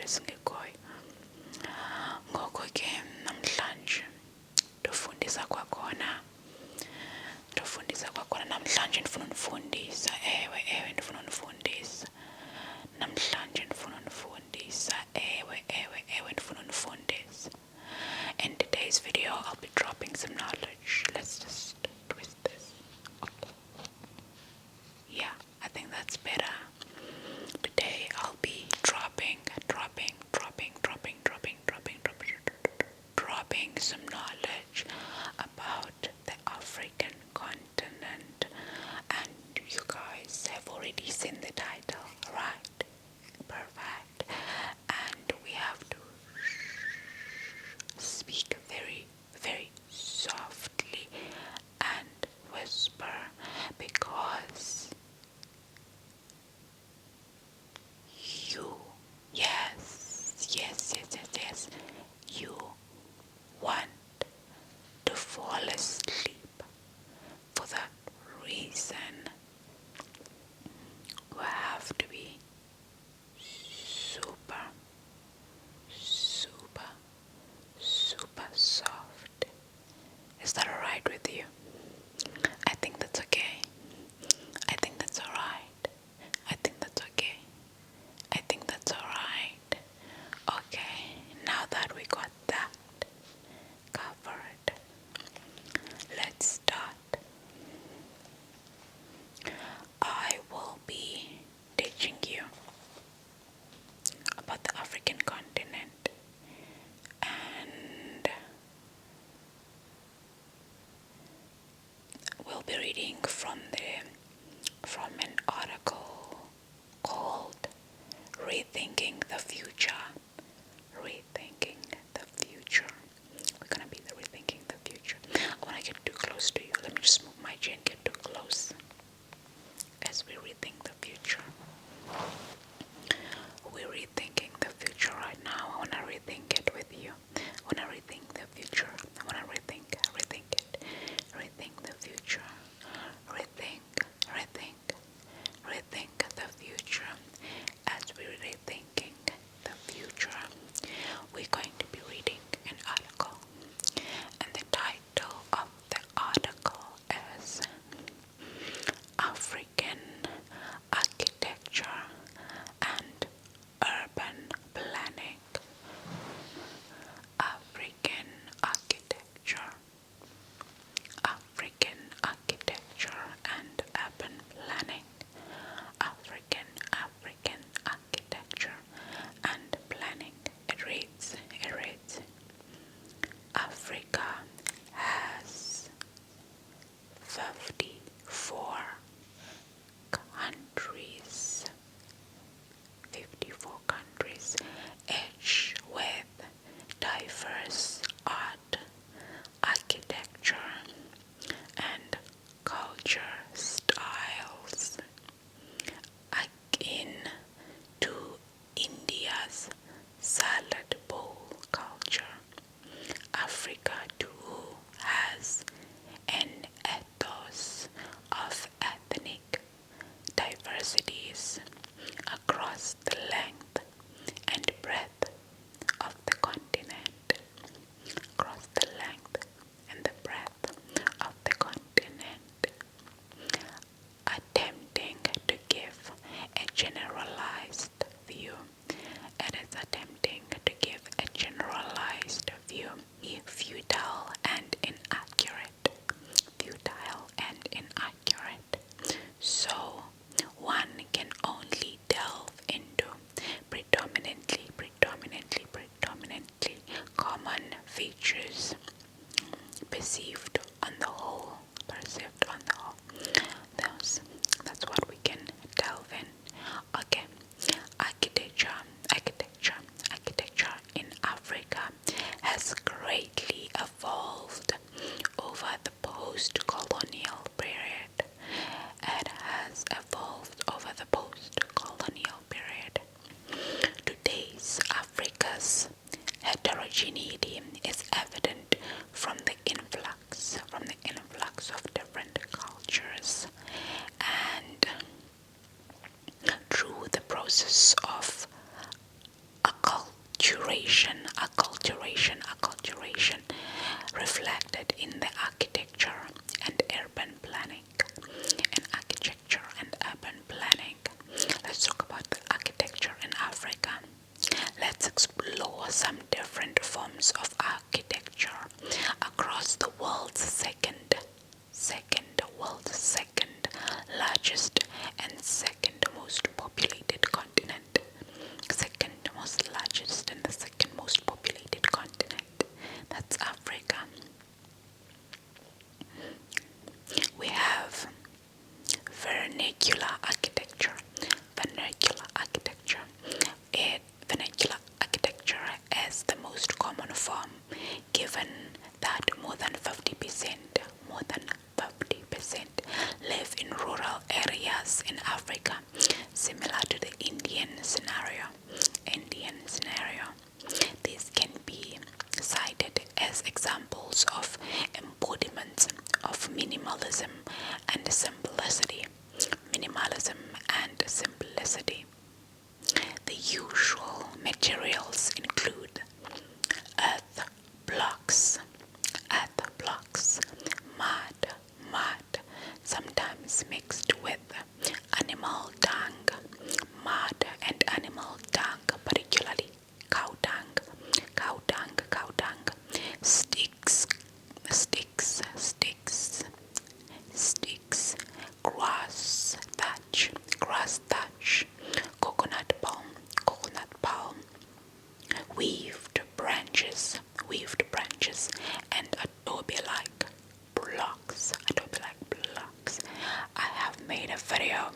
esingekhoyo. Ngoko ke namhlanje ndofundisa kwakhona namhlanje ndifuna unifundisa. Ewe ndifuna unifundisa namhlanje ndifuna unifundisa. Ewe ndifuna unifundisa. In today's video I'll be dropping some knowledge. Let's just twist this. Okay. Yeah, I think that's better. Today I'll be dropping some knowledge about the African continent, and you guys have already seen the title, right? Perfect. And we have to speak very, very softly and whisper, because you, yes, you want to fall asleep. For that reason, we have to be super soft. Is that alright with you? I think that's okay. I think that's alright. I think that's okay. I think that's alright. Okay, now that we got that covered, let's start. I will be teaching you about the African continent, and we'll be reading from an article called Rethinking the Future. Rethinking the Future. We're gonna be rethinking the future. I wanna get too close to you. Let me just move my chair and get too close as we rethink the future. We're rethinking the future right now. I wanna rethink it with you. I wanna rethink the future. I wanna rethink it. Rethink the future. Rethink the future. As we're rethinking the future, we're going to be reading an article, and the title of the article is African Architecture and Urban Planning. African architecture and urban planning. African architecture and planning. It reads, Africa has 54 countries, each with diverse art, architecture, and culture styles. Akin to India's salad bowl culture, Africa too has an ethos of ethnic diversities across the length and breadth of the continent. Across the length and the breadth of the continent. Attempting to give a generalized view. It is attempting to give a generalized view. Futile and inaccurate. So one can only delve into predominantly common features perceived on the whole. That's what we can delve in. Okay. Architecture in Africa has greatly evolved over the post-colonial period. It has evolved over the post-colonial period. Today's Africa's heterogeneity is evident from the influx of different cultures, and through the process of acculturation acculturation reflected in the architecture and urban planning. Let's talk about the architecture in Africa. Let's explore some different forms of architecture across the world's second largest and second most populated continent. Second most largest and the second most populated continent. That's Africa. We have vernacular architecture. Vernacular architecture is the most common form, given that more than 50% live in rural areas in Africa, similar to the Indian scenario. These can be cited as examples of embodiments of minimalism and simplicity. The usual materials include earth blocks, mud, sometimes mixed with animal dung, mud and animal dung, particularly cow dung, sticks, grass thatch, coconut palm, weaved branches, and adobe-like blocks. I have made a video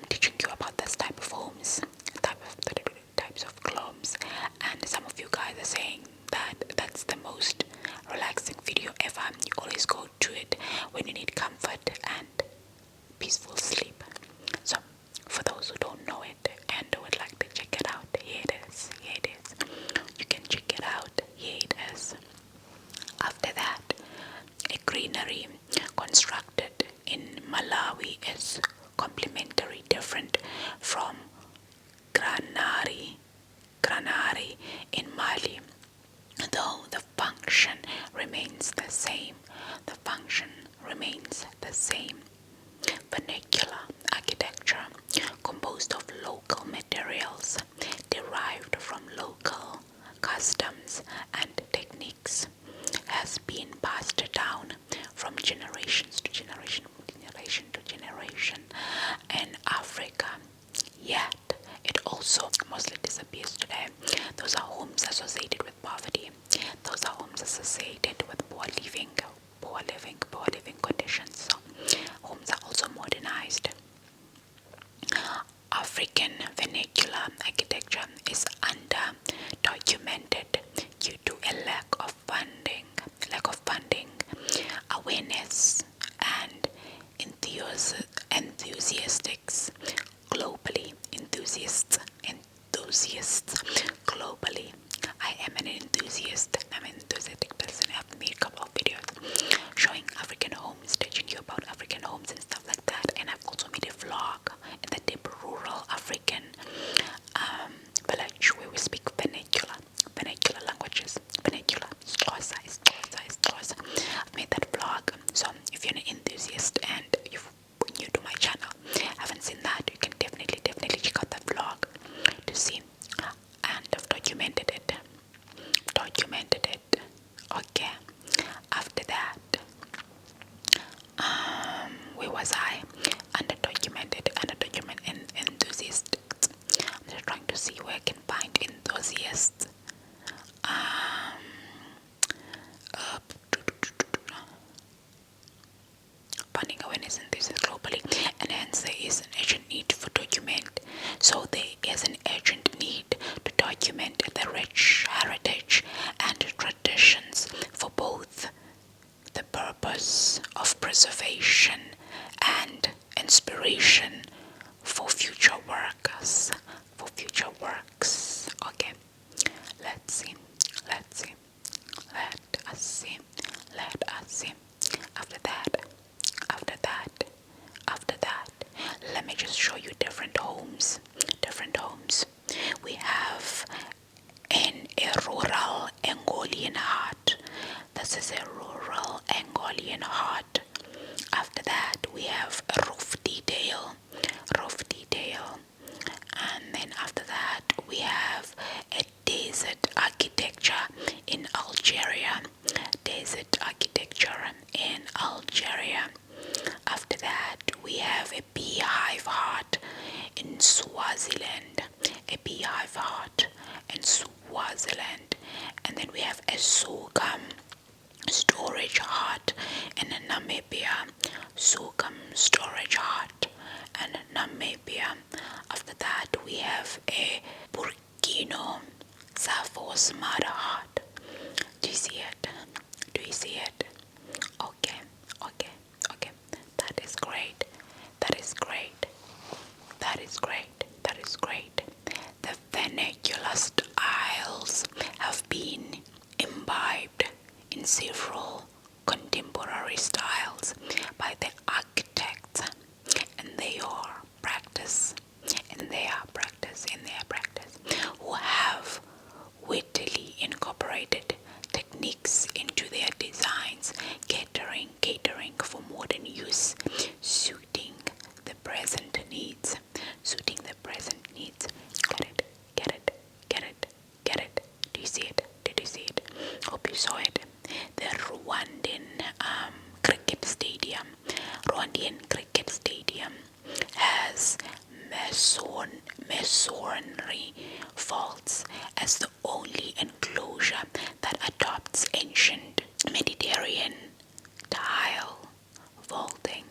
teaching you about this type of homes, types of globes, and some of you guys are saying that that's the most relaxing video ever. You always go to it when you need comfort and peaceful sleep. So, for those who don't know it and would like to check it out, here it is. You can check it out. Here it is. After that, a greenery constructed in Malawi is complementary different from granary in Mali, though the function remains the same. Vernacular architecture, composed of local materials derived from local customs and techniques, has been passed down from generation to generation in Africa. Yet it also mostly disappears today. Those are homes associated with poverty. Those are homes associated with poor living conditions. So homes are also modernized. African vernacular architecture is under-documented due to a lack of funding, awareness, and enthusiasts globally. I am an enthusiast. I'm an enthusiastic person. I've made a couple of videos showing African homes, teaching you about African homes and stuff like that. And I've also made a vlog in the deep rural African village where we speak vernacular languages. Vernacular is Xhosa. I've made that vlog. So if you're an enthusiast and you're new to my channel, haven't seen that, you can definitely check out that vlog to see. And I've documented it. Okay. After that, where was I? Underdocumented and enthusiast. I'm just trying to see where I can find in and hot. After that, we have a roof detail, and then after that, we have a desert architecture in Algeria. Desert architecture in Algeria. After that, we have a beehive hut in Swaziland. A beehive hut in Swaziland. And then we have a sorghum storage hut in Namibia. Sorghum storage hut in Namibia. After that, we have a Burkina Faso smart hut. Do you see it? Do you see it? Okay, okay, okay. That is great. That is great. That is great. That is great. The vernacular styles have been imbibed in several contemporary styles by the architects, and they are practice, who have wittily incorporated techniques into their designs, catering for modern use, suiting the present needs. Get it, get it, get it, get it. Do you see it? Did you see it? Hope you saw it. The Rwandan cricket stadium has masonry vaults as the only enclosure that adopts ancient Mediterranean tile vaulting.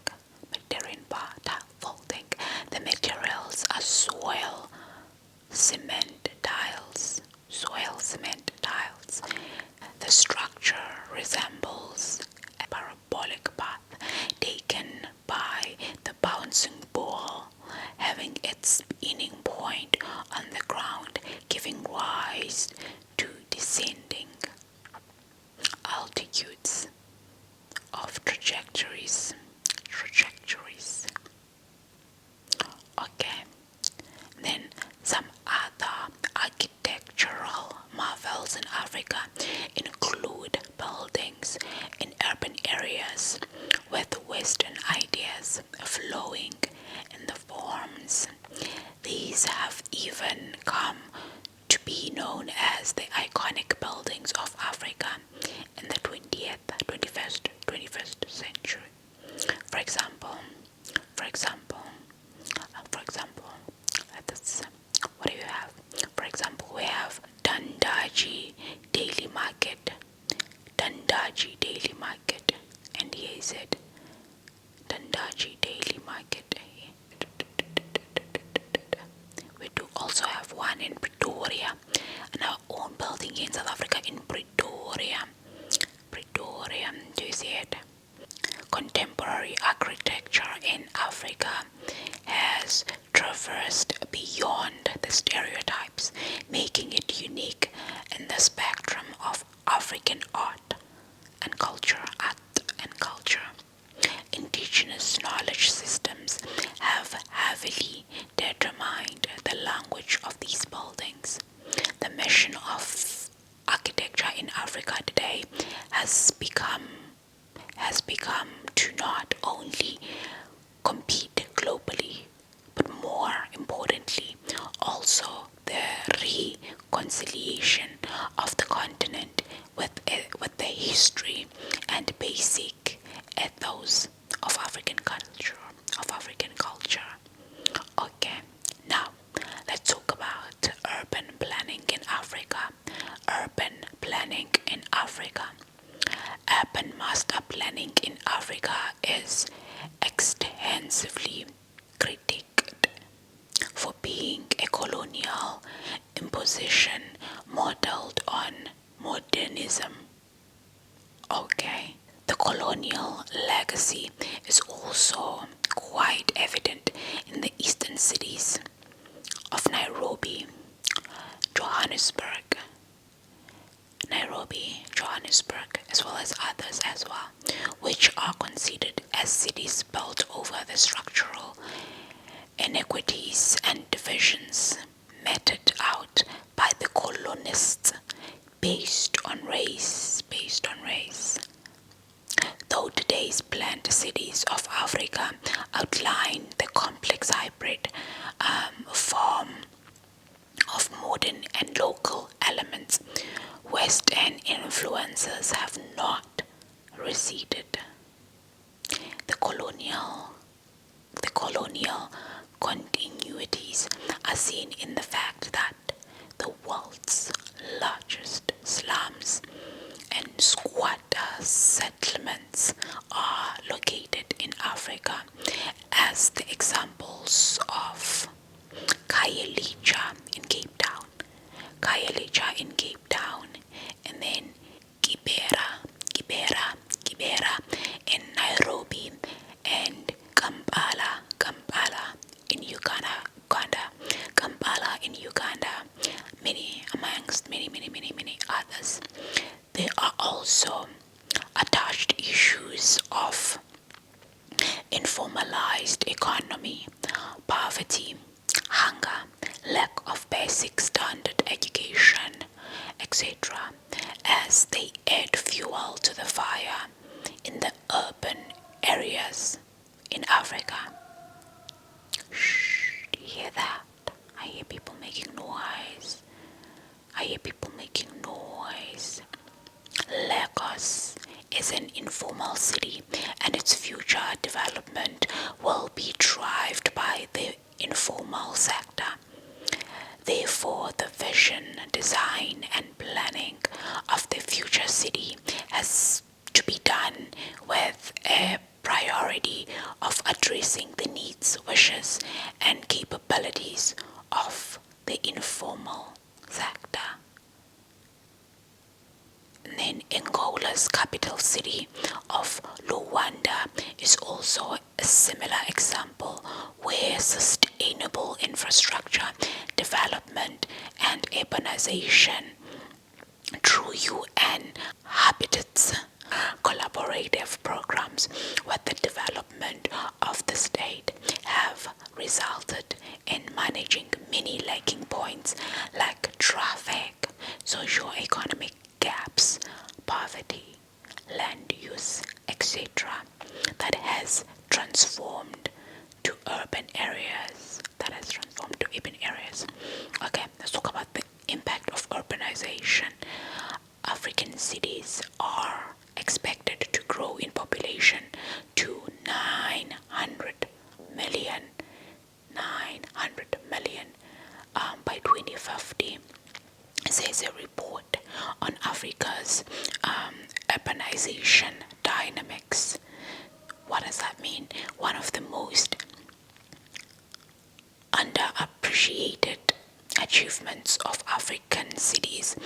The materials are cement tiles. The structure resembles a parabolic path taken by the bouncing ball, having its beginning point on the ground, giving rise to descending altitudes of trajectories. Okay. Then some other architectural marvels in Africa include buildings in urban areas with Western ideas flowing in the forms. These have even come to be known as the iconic buildings of Africa in the 21st century. For example, what do you have? For example, we have Dandaji Daily Market. And here is it. Dandaji Daily Market. We do also have one in Pretoria, and our own building in South Africa in Pretoria. Do you see it? Contemporary architecture in Africa has traversed beyond the stereotypes, making it unique in the spectrum of African art and culture. Indigenous knowledge systems have heavily determined the language of these buildings. The mission of architecture in Africa today has become to not only compete globally, but more importantly, also the reconciliation of the continent with the history and basic ethos of African culture. Okay, now let's talk about urban planning in Africa. Urban master planning in Africa is extensively critiqued for being a colonial imposition modeled on modernism. Okay, the colonial legacy is also quite evident in the eastern cities of Nairobi, Johannesburg, as well as others as well, which are considered as cities built over the structural inequities and divisions meted out by the colonists based on race. Though today and local elements, Western influences have not receded. The colonial the colonial continuities are seen in the fact that the world's largest slums and squatter settlements are located in Africa, as the examples of Khayelitsha in Cape Town, and then Kibera in Nairobi, and Kampala in Uganda, many amongst many others. There are also attached issues of informalized economy, poverty, hunger, lack of basic standard education, etc., as they add fuel to the fire in the urban areas in Africa. Shh, do you hear that? I hear people making noise. Lagos is an informal city, and its future development will be driven by the informal sector. Therefore, the vision, design, and planning of the future city has to be done with a priority of addressing the needs, wishes, and capabilities of the informal sector. And then Angola's capital city of Luanda is also a similar example where sustainable infrastructure development and urbanization through UN Habitats collaborative programs with the development of the state have resulted in managing many lacking points like traffic, socio-economic gaps, poverty, land use, etc. that has transformed to urban areas. Okay, let's talk about the impact of urbanization. African cities are expected to grow in population to 900 million by 2050, says a report on Africa's urbanization dynamics. What does that mean? One of the most underappreciated achievements of African cities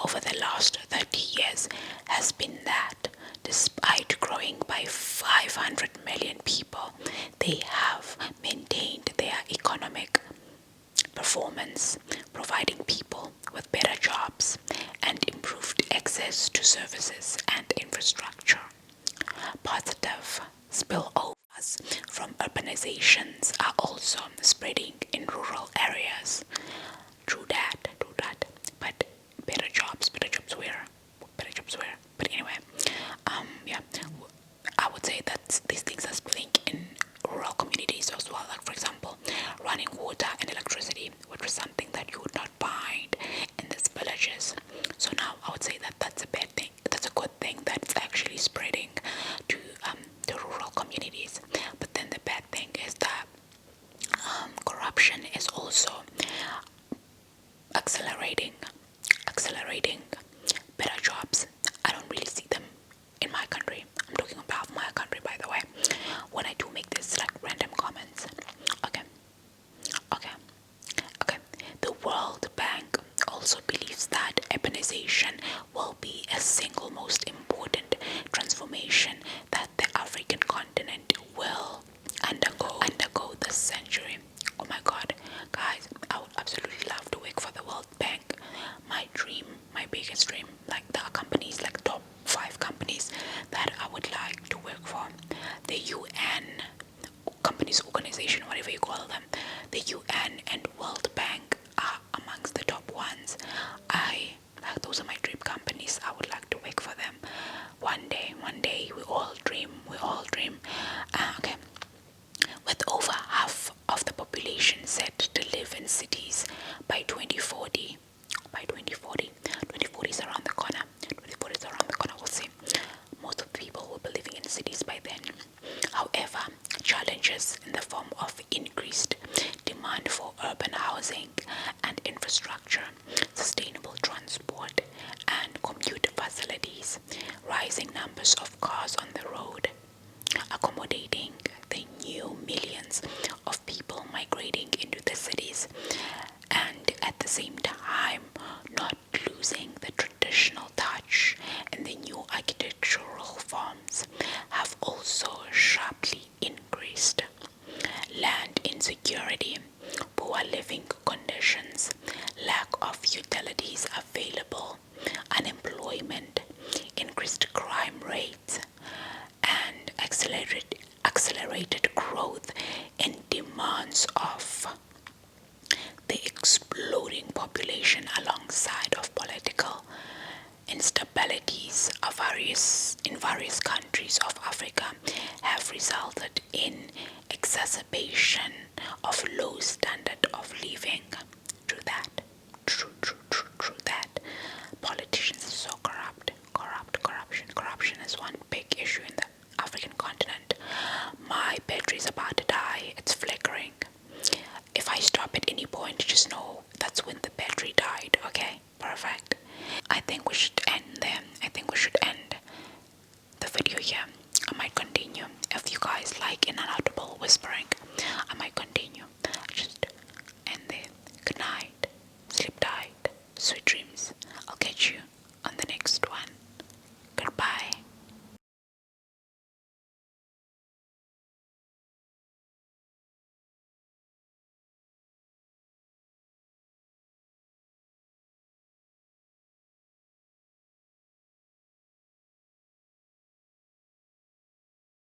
over the last 30 years has been that despite growing by 500 million people, they have maintained their economic performance, providing people with better jobs and improved access to services and infrastructure. Positive spillovers from urbanizations are also spreading in rural areas. True that. But better jobs where? But anyway, yeah, I would say that these things are spreading in rural communities as well. Like, for example, running water and electricity, which was something that you would not find in these villages. So now I would say that that's a bad thing. That's a good thing that it's actually spreading to the rural communities. But then the bad thing is that corruption is also accelerating. Better jobs, I don't really see them in my country. I'm talking about my country, by the way, when I do make this like random comments. Okay. The World Bank also believes that urbanization will be a single most important transformation that the African continent will undergo this century. Oh my god, guys, I would absolutely love to work for the World Bank. My dream, my biggest dream, like there are companies, like top 5 companies that I would like to work for. The UN companies, organization, whatever you call them, the UN and World Bank are amongst the top ones. Those are my dream companies. I would like to work for them. One day, we all dream. Okay. With over half of the population set to live in cities by 2040, numbers of cars on the road, accommodating the new millions of people migrating into the cities, and at the same time not losing the traditional touch and the new architectural forms, have also sharply increased. Land insecurity, poor living conditions, lack of utilities available, unemployment, increased crime rates, and accelerated growth in demands of the exploding population alongside of political instabilities in various countries of Africa have resulted in exacerbation of low standard of living. True that. True that. Politicians are so corrupt. Corruption is one big issue in the African continent. My battery is about to die. It's flickering. If I stop at any point, just know that's when the battery died, okay? Perfect. I think we should end there. I think we should end the video here. I might continue. If you guys like inaudible whispering, I might continue. Just end there. Good night. Sleep tight. Sweet dreams.